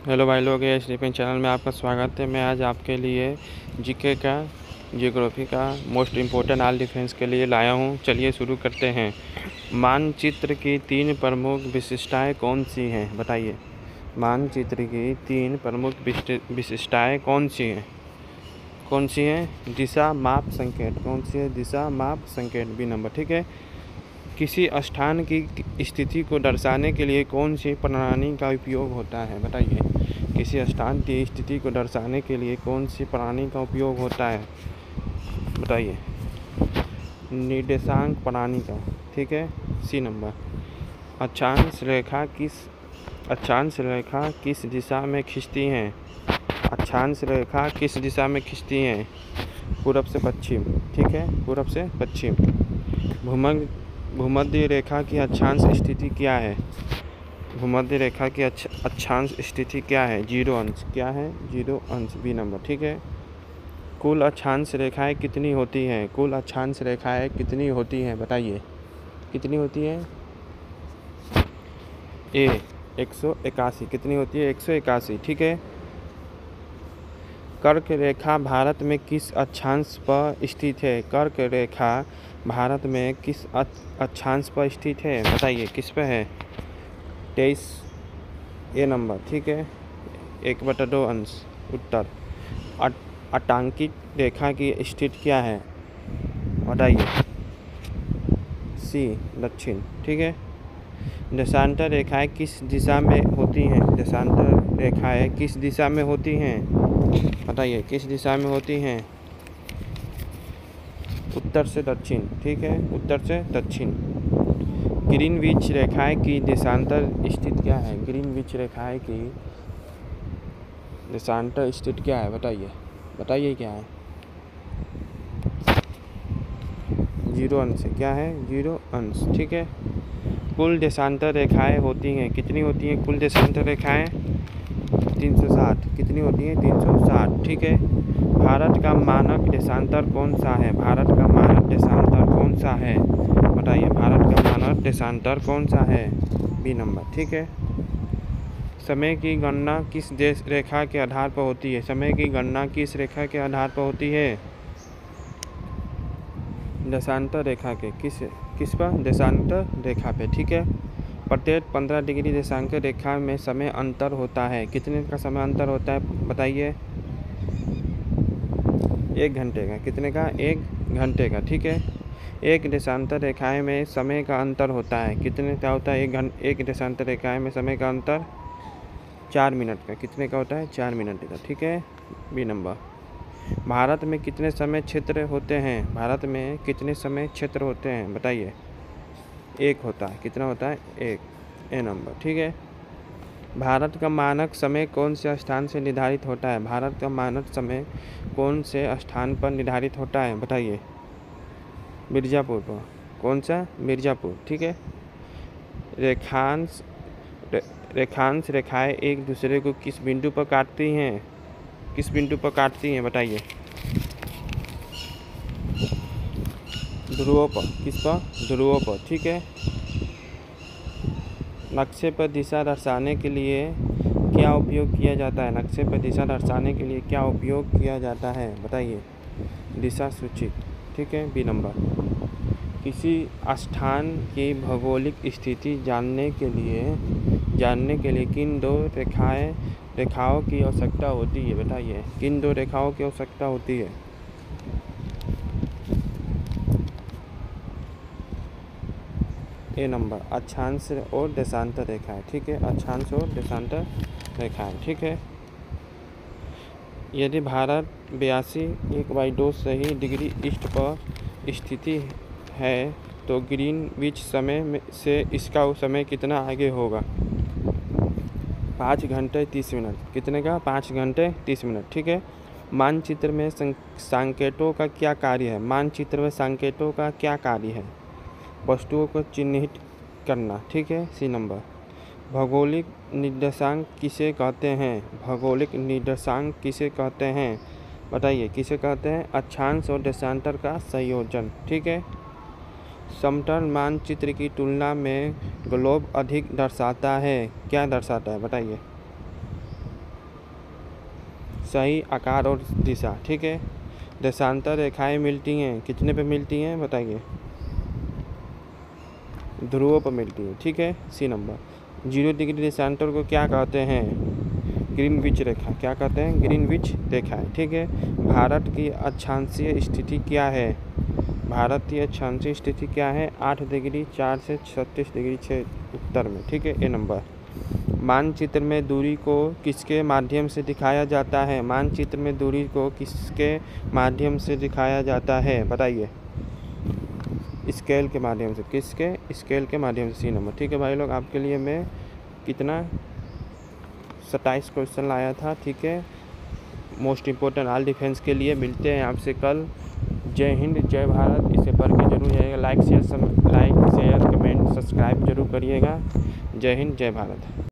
Hello भाई लोग, ये स्लीपिंग चैनल में आपका स्वागत है। मैं आज आपके लिए जीके का जियोग्राफी का मोस्ट इम्पोर्टेंट ऑल डिफेंस के लिए लाया हूँ। चलिए शुरू करते हैं। मानचित्र की 3 प्रमुख विशिष्टताएं कौन सी हैं, बताइए। मानचित्र की 3 प्रमुख विशिष्टताएं कौन सी हैं? दिशा माप संकेत। कौन सी है? दिशा माप संकेत, बी नंबर। ठीक है। किसी स्थान की स्थिति को दर्शाने के लिए कौन सी प्रणाली का उपयोग होता है, बताइए। किसी स्थान की स्थिति को दर्शाने के लिए कौन सी प्रणाली का उपयोग होता है, बताइए। निर्देशांक प्रणाली का। ठीक है, सी नंबर। अक्षांश रेखा किस दिशा में खींचती हैं? अक्षांश रेखा किस दिशा में खींचती हैं? पूरब से पश्चिम। ठीक है, पूरब से पश्चिम। भूमध्य रेखा की अक्षांश स्थिति क्या है? भूमध्य रेखा की अक्षांश स्थिति क्या है? 0 अंश। क्या है? 0 अंश, बी नंबर। ठीक है। कुल अक्षांश रेखाएं कितनी होती हैं? कुल अक्षांश रेखाएं कितनी होती हैं, बताइए। कितनी होती हैं? ए 181। कितनी होती है? 181। ठीक है। कर्क रेखा भारत में किस अक्षांश पर स्थित है? कर्क रेखा भारत में किस अक्षांश पर स्थित है, बताइए। किस पे है? 23, ए नंबर। ठीक है, 1/2 अंश, उत्तर। अटांकित रेखा की स्थिति क्या है, बताइए। सी दक्षिण। ठीक है। देशांतर रेखाएं किस दिशा में होती हैं? देशांतर रेखाएं किस दिशा में होती हैं, बताइए। किस दिशा में होती हैं? उत्तर से दक्षिण। ठीक है, उत्तर से दक्षिण। ग्रीनविच रेखाएं की देशांतर स्थिति क्या है? ग्रीनविच रेखाएं की देशांतर स्थिति क्या है, बताइए। बताइए क्या है? 0 अंश। क्या है? 0 अंश। ठीक है। कुल देशांतर रेखाएं होती हैं, कितनी होती हैं कुल देशांतर रेखाएं? 360। कितनी होती हैं? 360। ठीक है। भारत का मानक देशांतर कौन सा है? भारत का मानक देशांतर कौन सा है, बताइए। भारत का मानक देशांतर कौन सा है? B number. ठीक है। समय की गणना किस देश रेखा के आधार पर होती है? समय की गणना किस रेखा के आधार पर होती है? देशांतर रेखा के। किस पर? देशांतर रेखा पे। ठीक है। प्रत्येक 15 डिग्री देशांतर रेखा में समय अंतर होता है। कितने का समय अंतर होता है, बताइए। 1 घंटे का। कितने का? 1 घंटे का। ठीक है। एक देशांतर रेखाएं में समय का अंतर होता है, कितने का होता है? एक देशांतर रेखाएं में समय का अंतर 4 मिनट का। कितने का होता है? 4 मिनट का। ठीक है, बी नंबर। भारत में कितने समय क्षेत्र होते हैं? भारत में कितने समय क्षेत्र होते हैं, बताइए। 1 होता है। कितना होता है? 1, ए नंबर। ठीक है। भारत का मानक समय कौन से स्थान से निर्धारित होता है? भारत का मानक समय कौन से स्थान पर निर्धारित होता है, बताइए। मिर्ज़ापुर पर। कौन सा? मिर्ज़ापुर। ठीक है। रेखांश रेखाएं एक दूसरे को किस बिंदु पर काटती हैं? किस बिंदु पर काटती हैं, बताइए। ध्रुवों पर। किस पर? ध्रुवों पर। ठीक है। नक्शे पर दिशा दर्शाने के लिए क्या उपयोग किया जाता है? नक्शे पर दिशा दर्शाने के लिए क्या उपयोग किया जाता है, बताइए। दिशा सूची। ठीक है, बी नंबर। किसी स्थान की भौगोलिक स्थिति जानने के लिए किन 2 रेखाओं की आवश्यकता होती है, बताइए। किन 2 रेखाओं की आवश्यकता होती है? ए नंबर। अक्षांश और देशांतर रेखाएं। ठीक है, अक्षांश और देशांतर रेखाएं। ठीक है। यदि भारत 82 1/2 सही डिग्री ईस्ट पर स्थिति है तो ग्रीनविच समय से इसका समय कितना आगे होगा? 5 घंटे 30 मिनट। कितने का? 5 घंटे 30 मिनट। ठीक है। मानचित्र में संकेतों का क्या कार्य है? मानचित्र में संकेतों का क्या कार्य है? वस्तुओं को चिन्हित करना। ठीक है, सी नंबर। भौगोलिक निर्देशांक किसे कहते हैं? भौगोलिक निर्देशांक किसे कहते हैं, बताइए। किसे कहते हैं? अक्षांश और देशांतर का संयोजन। ठीक है। समतल मानचित्र की तुलना में ग्लोब अधिक दर्शाता है, क्या दर्शाता है, बताइए। सही आकार और दिशा। ठीक है, देशांतर रेखाएं मिलती हैं कितने पे मिलती हैं बताइए? ध्रुवों पर मिलती है। ठीक है, सी नंबर। 0 डिग्री देशांतर को क्या कहते हैं? ग्रीनविच रेखा। क्या कहते हैं? ग्रीनविच रेखा है। ठीक है, भारत की अक्षांशीय स्थिति क्या है? भारत की अक्षांशीय स्थिति क्या है? 8 डिग्री 4 से 36 डिग्री 6 उत्तर में। ठीक है, ए नंबर। मानचित्र में दूरी को किसके माध्यम से दिखाया जाता है? मानचित्र में दूरी को किसके माध्यम से दिखाया जाता है बताइए? स्केल के माध्यम से। किसके? स्केल के माध्यम से, सी नंबर। ठीक है भाई लोग, आपके लिए मैं कितना 27 क्वेश्चन लाया था। ठीक है, मोस्ट इम्पोर्टेंट ऑल डिफेंस के लिए। मिलते हैं आपसे कल। जय हिंद, जय भारत। इसे पढ़ के जरूर जाइएगा। लाइक शेयर कमेंट सब्सक्राइब जरूर करिएगा। जय हिंद, जय भारत।